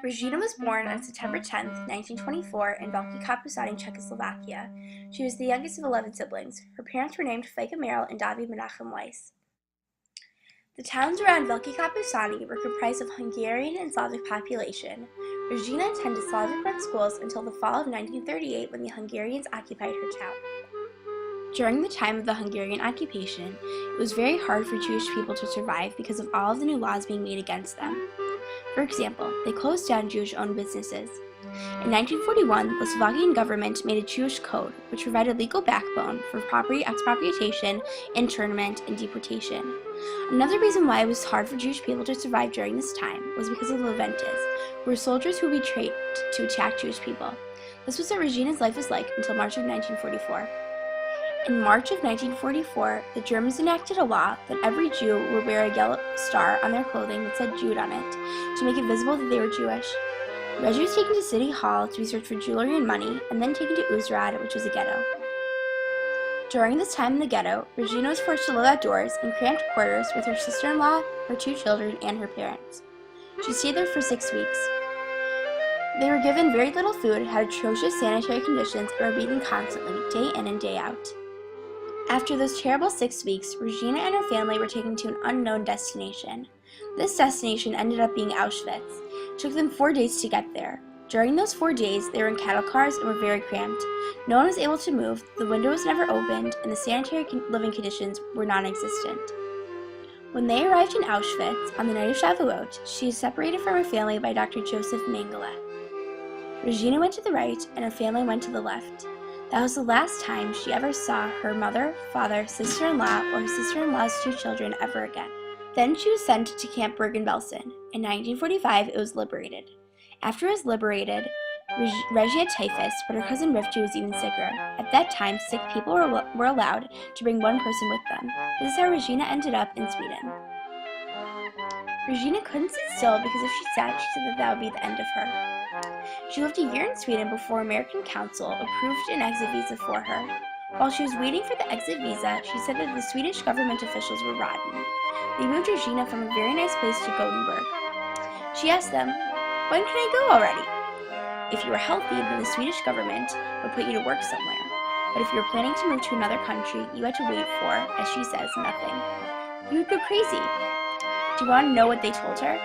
Regina was born on September 10th, 1924 in Velké Kapusány, Czechoslovakia. She was the youngest of 11 siblings. Her parents were named Fajka Merrill and David Menachem Weiss. The towns around Velké Kapusány were comprised of Hungarian and Slavic population. Regina attended Slavic-run schools until the fall of 1938 when the Hungarians occupied her town. During the time of the Hungarian occupation, it was very hard for Jewish people to survive because of all of the new laws being made against them. For example, they closed down Jewish-owned businesses. In 1941, the Slovakian government made a Jewish code which provided legal backbone for property expropriation, internment, and deportation. Another reason why it was hard for Jewish people to survive during this time was because of the Leventis, who were soldiers who would be trained to attack Jewish people. This was what Regina's life was like until March of 1944. In March of 1944, the Germans enacted a law that every Jew would wear a yellow star on their clothing that said Jude on it, to make it visible that they were Jewish. Reggie was taken to City Hall to be searched for jewelry and money, and then taken to Uzrad, which was a ghetto. During this time in the ghetto, Regina was forced to live outdoors in cramped quarters with her sister-in-law, her 2 children, and her parents. She stayed there for 6 weeks. They were given very little food, had atrocious sanitary conditions, and were beaten constantly, day in and day out. After those terrible 6 weeks, Regina and her family were taken to an unknown destination. This destination ended up being Auschwitz. It took them 4 days to get there. During those 4 days, they were in cattle cars and were very cramped. No one was able to move, the window was never opened, and the sanitary living conditions were non-existent. When they arrived in Auschwitz, on the night of Shavuot, she was separated from her family by Dr. Joseph Mengele. Regina went to the right, and her family went to the left. That was the last time she ever saw her mother, father, sister-in-law, or her sister-in-law's 2 children ever again. Then she was sent to Camp Bergen-Belsen. In 1945, it was liberated. After it was liberated, Reggie had typhus, but her cousin Rivka was even sicker. At that time, sick people were allowed to bring 1 person with them. This is how Regina ended up in Sweden. Regina couldn't sit still because if she sat, she said that would be the end of her. She lived a year in Sweden before American Council approved an exit visa for her. While she was waiting for the exit visa, she said that the Swedish government officials were rotten. They moved Regina from a very nice place to Gothenburg. She asked them, "When can I go already?" If you were healthy, then the Swedish government would put you to work somewhere. But if you were planning to move to another country, you had to wait for, as she says, nothing. You would go crazy. Do you want to know what they told her?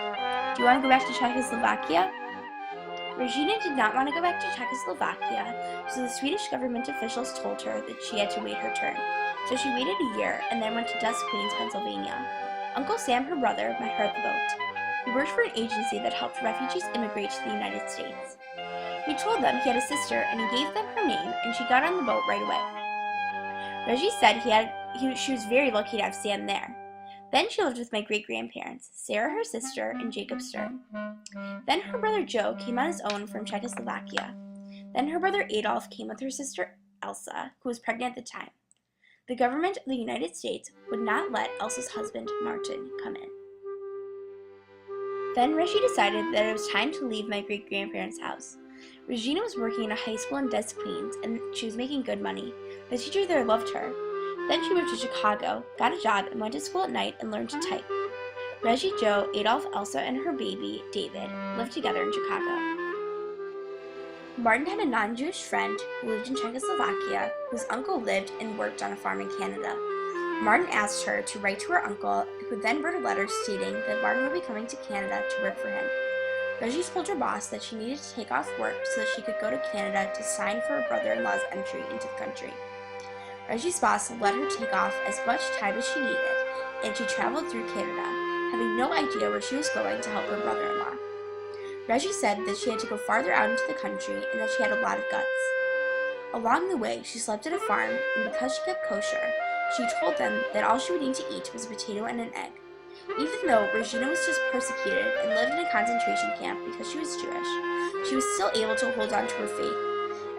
Do you want to go back to Czechoslovakia? Regina did not want to go back to Czechoslovakia, so the Swedish government officials told her that she had to wait her turn. So she waited a year and then went to Des Queens, Pennsylvania. Uncle Sam, her brother, met her at the boat. He worked for an agency that helped refugees immigrate to the United States. He told them he had a sister and he gave them her name, and she got on the boat right away. Reggie said she was very lucky to have Sam there. Then she lived with my great-grandparents, Sarah, her sister, and Jacob Stern. Then her brother Joe came on his own from Czechoslovakia. Then her brother Adolf came with her sister Elsa, who was pregnant at the time. The government of the United States would not let Elsa's husband, Martin, come in. Then Reggie decided that it was time to leave my great-grandparents' house. Regina was working in a high school in Des Queens, and she was making good money. The teacher there loved her. Then she moved to Chicago, got a job, and went to school at night and learned to type. Reggie, Joe, Adolf, Elsa, and her baby, David, lived together in Chicago. Martin had a non-Jewish friend who lived in Czechoslovakia, whose uncle lived and worked on a farm in Canada. Martin asked her to write to her uncle, who then wrote a letter stating that Martin would be coming to Canada to work for him. Reggie told her boss that she needed to take off work so that she could go to Canada to sign for her brother-in-law's entry into the country. Reggie's boss let her take off as much time as she needed, and she traveled through Canada, having no idea where she was going to help her brother-in-law. Reggie said that she had to go farther out into the country and that she had a lot of guts. Along the way, she slept at a farm, and because she kept kosher, she told them that all she would need to eat was a potato and an egg. Even though Regina was just persecuted and lived in a concentration camp because she was Jewish, she was still able to hold on to her faith.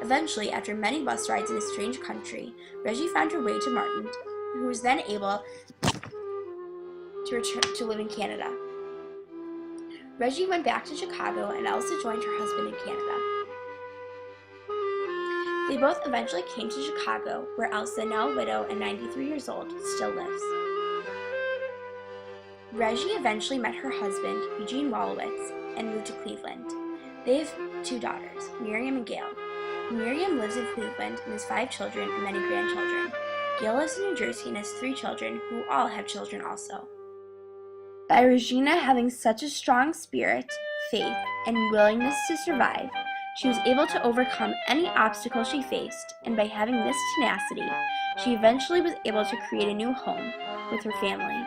Eventually, after many bus rides in a strange country, Reggie found her way to Martin, who was then able to return to live in Canada. Reggie went back to Chicago, and Elsa joined her husband in Canada. They both eventually came to Chicago, where Elsa, now a widow and 93 years old, still lives. Reggie eventually met her husband, Eugene Wolowitz, and moved to Cleveland. They have 2 daughters, Miriam and Gail. Miriam lives in Cleveland and has 5 children and many grandchildren. Gail lives in New Jersey and has 3 children who all have children also. By Regina having such a strong spirit, faith, and willingness to survive, she was able to overcome any obstacle she faced, and by having this tenacity, she eventually was able to create a new home with her family.